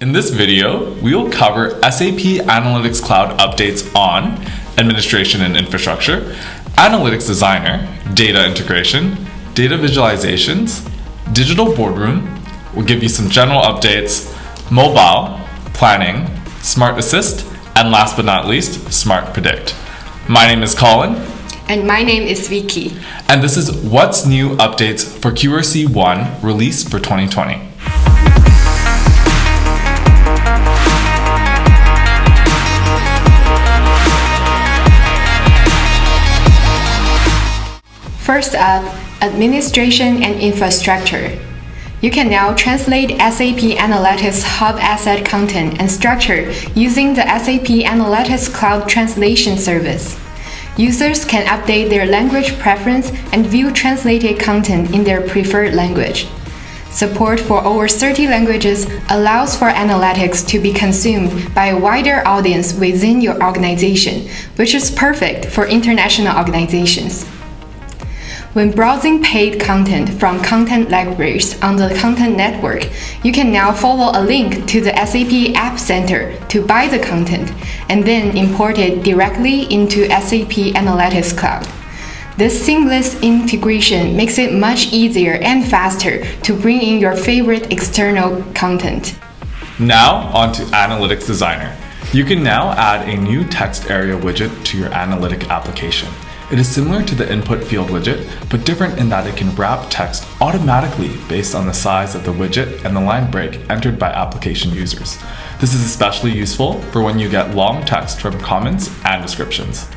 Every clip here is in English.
In this video, we will cover SAP Analytics Cloud updates on Administration and Infrastructure, Analytics Designer, Data Integration, Data Visualizations, Digital Boardroom, we'll give you some general updates, Mobile, Planning, Smart Assist, and last but not least, Smart Predict. My name is Colin. And my name is Vicky. And this is What's New Updates for QRC 1 release for 2020. First up, Administration and Infrastructure. You can now translate SAP Analytics Hub asset content and structure using the SAP Analytics Cloud Translation Service. Users can update their language preference and view translated content in their preferred language. Support for over 30 languages allows for analytics to be consumed by a wider audience within your organization, which is perfect for international organizations. When browsing paid content from content libraries on the Content Network, you can now follow a link to the SAP App Center to buy the content, and then import it directly into SAP Analytics Cloud. This seamless integration makes it much easier and faster to bring in your favorite external content. Now, on to Analytics Designer. You can now add a new text area widget to your analytic application. It is similar to the input field widget, but different in that it can wrap text automatically based on the size of the widget and the line break entered by application users. This is especially useful for when you get long text from comments and descriptions.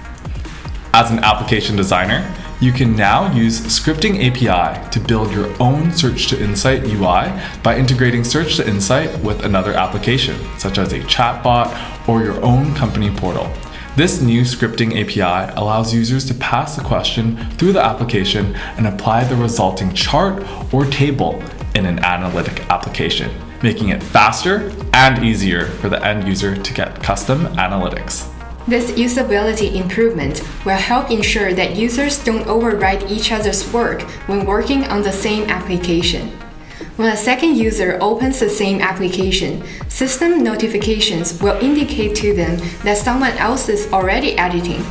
As an application designer, you can now use Scripting API to build your own Search to Insight UI by integrating Search to Insight with another application, such as a chatbot or your own company portal. This new scripting API allows users to pass a question through the application and apply the resulting chart or table in an analytic application, making it faster and easier for the end user to get custom analytics. This usability improvement will help ensure that users don't overwrite each other's work when working on the same application. When a second user opens the same application, system notifications will indicate to them that someone else is already editing,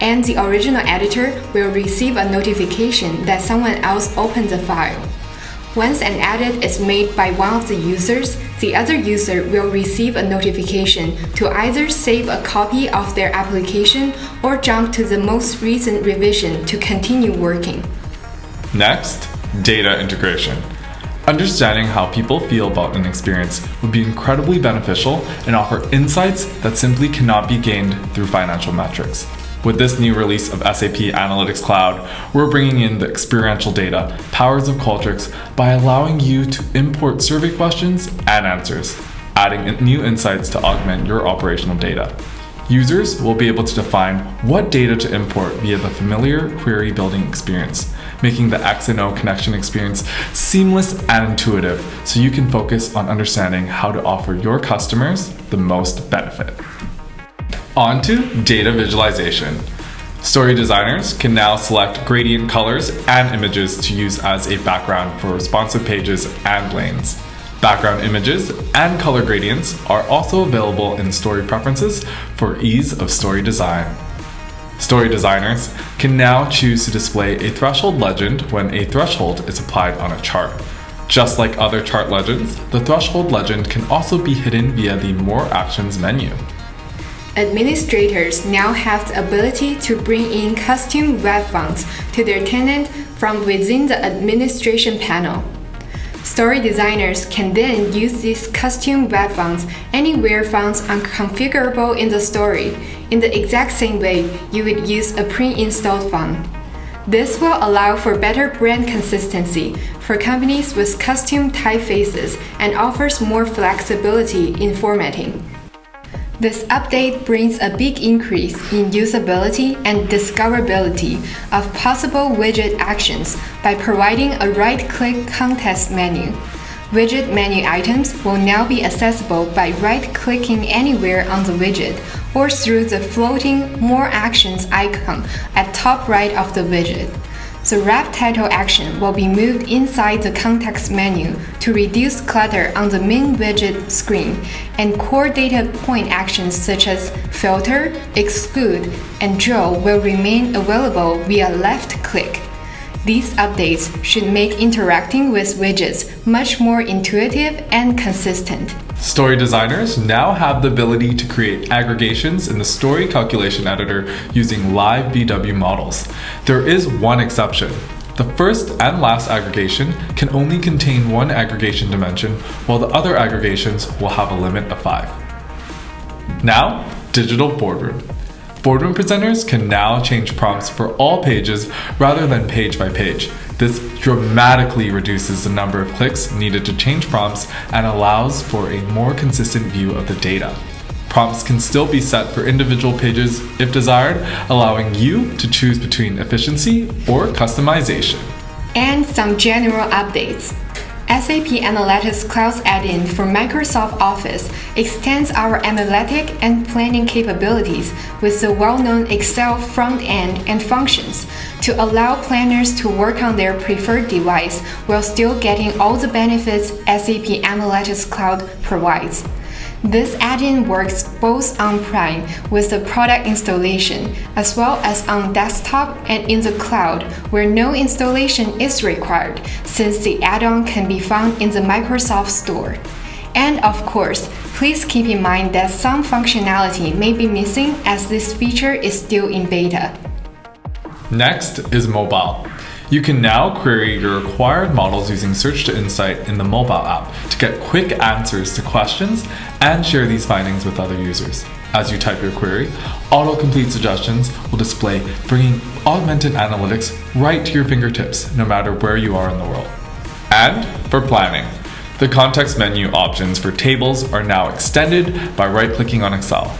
and the original editor will receive a notification that someone else opened the file. Once an edit is made by one of the users, the other user will receive a notification to either save a copy of their application or jump to the most recent revision to continue working. Next, data integration. Understanding how people feel about an experience would be incredibly beneficial and offer insights that simply cannot be gained through financial metrics. With this new release of SAP Analytics Cloud, we're bringing in the experiential data, powers of Qualtrics, by allowing you to import survey questions and answers, adding new insights to augment your operational data. Users will be able to define what data to import via the familiar query building experience, making the X and O connection experience seamless and intuitive so you can focus on understanding how to offer your customers the most benefit. On to data visualization. Story designers can now select gradient colors and images to use as a background for responsive pages and lanes. Background images and color gradients are also available in story preferences for ease of story design. Story designers can now choose to display a threshold legend when a threshold is applied on a chart. Just like other chart legends, the threshold legend can also be hidden via the More Actions menu. Administrators now have the ability to bring in custom web fonts to their tenant from within the administration panel. Story designers can then use these custom web fonts anywhere fonts are configurable in the story, in the exact same way you would use a pre-installed font. This will allow for better brand consistency for companies with custom typefaces and offers more flexibility in formatting. This update brings a big increase in usability and discoverability of possible widget actions by providing a right-click context menu. Widget menu items will now be accessible by right-clicking anywhere on the widget or through the floating More Actions icon at top right of the widget. The wrap title action will be moved inside the context menu to reduce clutter on the main widget screen, and core data point actions such as filter, exclude, and draw will remain available via left click. These updates should make interacting with widgets much more intuitive and consistent. Story designers now have the ability to create aggregations in the story calculation editor using live BW models. There is one exception. The first and last aggregation can only contain one aggregation dimension, while the other aggregations will have a limit of 5. Now, Digital Boardroom. Boardroom presenters can now change prompts for all pages rather than page by page. This dramatically reduces the number of clicks needed to change prompts and allows for a more consistent view of the data. Prompts can still be set for individual pages if desired, allowing you to choose between efficiency or customization. And some general updates. SAP Analytics Cloud add-in for Microsoft Office extends our analytic and planning capabilities with the well-known Excel front-end and functions to allow planners to work on their preferred device while still getting all the benefits SAP Analytics Cloud provides. This add-in works both on-prem with the product installation, as well as on desktop and in the cloud, where no installation is required, since the add-on can be found in the Microsoft Store. And of course, please keep in mind that some functionality may be missing as this feature is still in beta. Next is mobile. You can now query your required models using Search to Insight in the mobile app to get quick answers to questions and share these findings with other users. As you type your query, autocomplete suggestions will display, bringing augmented analytics right to your fingertips, no matter where you are in the world. And for planning, the context menu options for tables are now extended by right-clicking on Excel.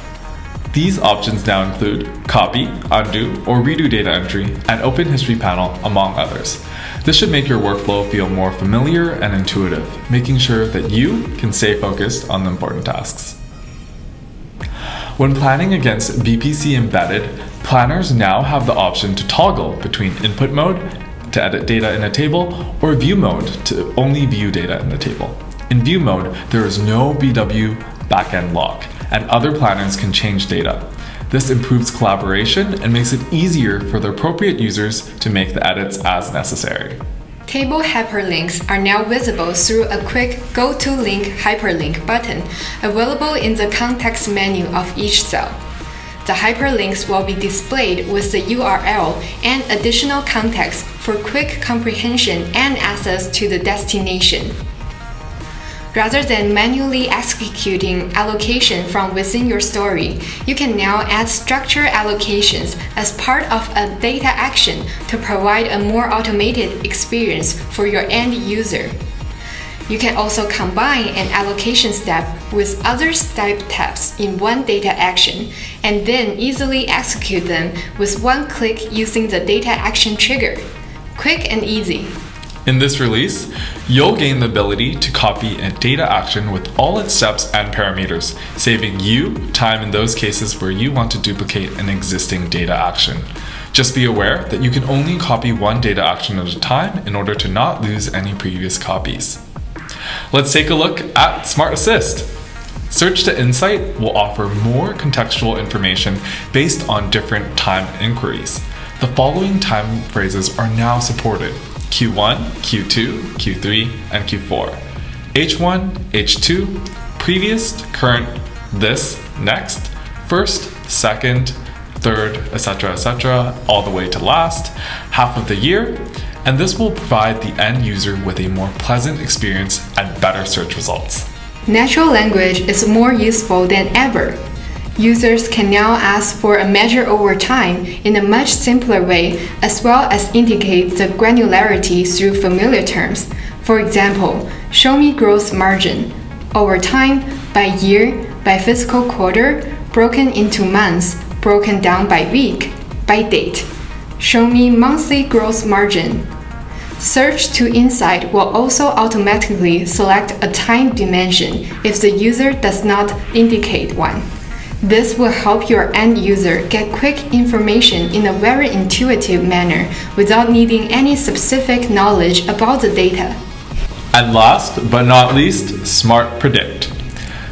These options now include copy, undo, or redo data entry, and open history panel, among others. This should make your workflow feel more familiar and intuitive, making sure that you can stay focused on the important tasks. When planning against VPC embedded, planners now have the option to toggle between input mode to edit data in a table or view mode to only view data in the table. In view mode, there is no BW backend lock, and other planners can change data. This improves collaboration and makes it easier for the appropriate users to make the edits as necessary. Table hyperlinks are now visible through a quick Go to Link hyperlink button available in the context menu of each cell. The hyperlinks will be displayed with the URL and additional context for quick comprehension and access to the destination. Rather than manually executing allocation from within your story, you can now add structure allocations as part of a data action to provide a more automated experience for your end user. You can also combine an allocation step with other step tabs in one data action, and then easily execute them with one click using the data action trigger. Quick and easy. In this release, you'll gain the ability to copy a data action with all its steps and parameters, saving you time in those cases where you want to duplicate an existing data action. Just be aware that you can only copy one data action at a time in order to not lose any previous copies. Let's take a look at Smart Assist. Search to Insight will offer more contextual information based on different time inquiries. The following time phrases are now supported: Q1, Q2, Q3, and Q4. H1, H2, previous, current, this, next, first, second, third, etc., all the way to last, half of the year, and this will provide the end user with a more pleasant experience and better search results. Natural language is more useful than ever. Users can now ask for a measure over time in a much simpler way, as well as indicate the granularity through familiar terms. For example, show me gross margin over time, by year, by fiscal quarter, broken into months, broken down by week, by date. Show me monthly gross margin. Search to Insight will also automatically select a time dimension if the user does not indicate one. This will help your end user get quick information in a very intuitive manner without needing any specific knowledge about the data. And last but not least, Smart Predict.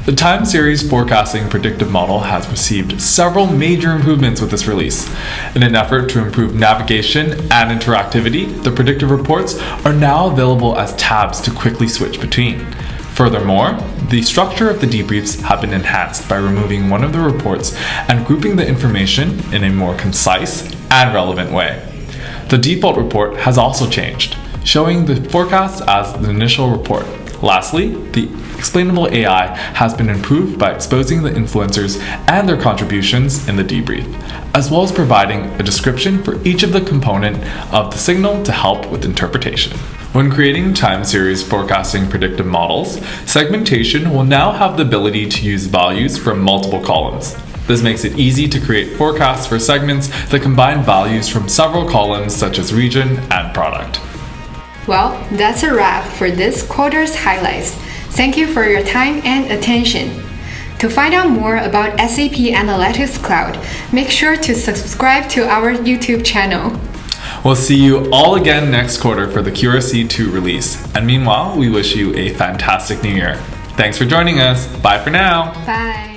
The time series forecasting predictive model has received several major improvements with this release. In an effort to improve navigation and interactivity, the predictive reports are now available as tabs to quickly switch between. Furthermore, the structure of the debriefs have been enhanced by removing one of the reports and grouping the information in a more concise and relevant way. The default report has also changed, showing the forecast as the initial report. Lastly, the explainable AI has been improved by exposing the influencers and their contributions in the debrief, as well as providing a description for each of the component of the signal to help with interpretation. When creating time series forecasting predictive models, segmentation will now have the ability to use values from multiple columns. This makes it easy to create forecasts for segments that combine values from several columns such as region and product. Well, that's a wrap for this quarter's highlights. Thank you for your time and attention. To find out more about SAP Analytics Cloud, make sure to subscribe to our YouTube channel. We'll see you all again next quarter for the QRC 2 release. And meanwhile, we wish you a fantastic new year. Thanks for joining us. Bye for now. Bye.